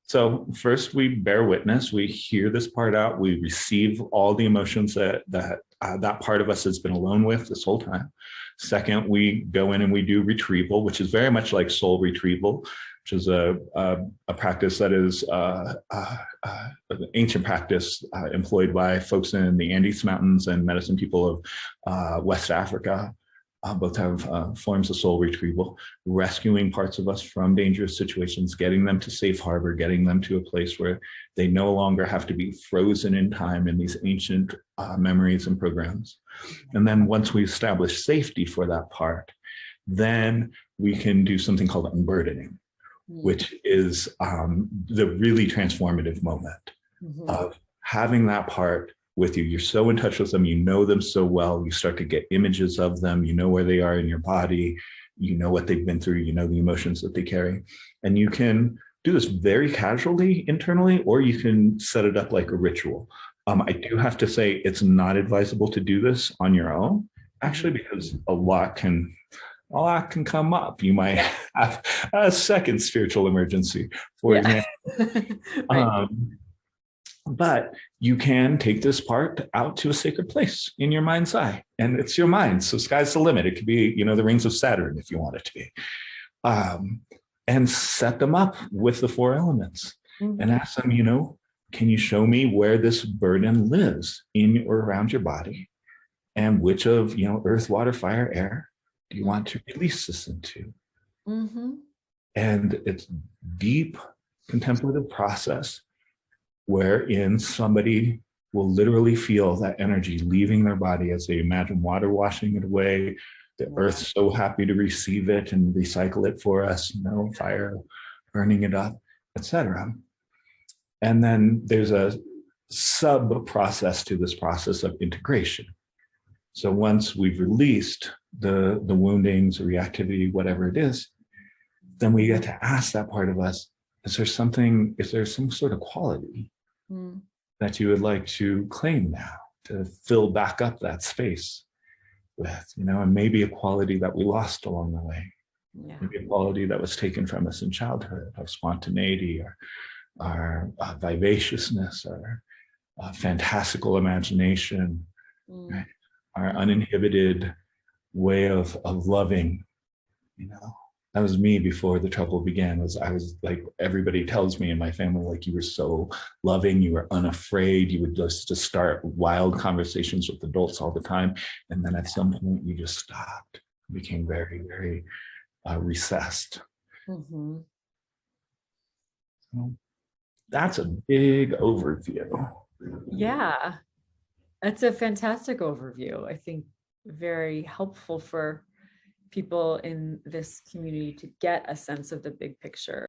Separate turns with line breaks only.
So first, we bear witness. We hear this part out. We receive all the emotions that part of us has been alone with this whole time. Second, we go in and we do retrieval, which is very much like soul retrieval, which is a practice that is an ancient practice employed by folks in the Andes Mountains and medicine people of West Africa. Both have forms of soul retrieval, rescuing parts of us from dangerous situations, getting them to safe harbor, getting them to a place where they no longer have to be frozen in time in these ancient memories and programs. And then once we establish safety for that part, then we can do something called unburdening, which is the really transformative moment of having that part with you. You're so in touch with them, you know them so well, you start to get images of them, you know where they are in your body, you know what they've been through, you know the emotions that they carry. And you can do this very casually internally, or you can set it up like a ritual. I do have to say it's not advisable to do this on your own, actually, because a lot can come up. You might have a second spiritual emergency, for example. Right. But you can take this part out to a sacred place in your mind's eye, and it's your mind. So sky's the limit. It could be, the rings of Saturn if you want it to be, and set them up with the four elements and ask them, can you show me where this burden lives in or around your body, and which of, earth, water, fire, air do you want to release this into? And it's deep contemplative process wherein somebody will literally feel that energy leaving their body as they imagine water washing it away, the earth's so happy to receive it and recycle it for us, fire burning it up, etc. And then there's a sub process to this process of integration. So once we've released the woundings, the reactivity, whatever it is, then we get to ask that part of us, is there some sort of quality that you would like to claim now, to fill back up that space with, and maybe a quality that we lost along the way, maybe a quality that was taken from us in childhood, of spontaneity, or our vivaciousness, or fantastical imagination, right? Our uninhibited way of loving. That was me before the trouble began. I was like, everybody tells me in my family, like, you were so loving, you were unafraid, you would just start wild conversations with adults all the time. And then at some point you just stopped, became very, very recessed. So that's a big overview.
Yeah, that's a fantastic overview. I think very helpful for people in this community to get a sense of the big picture.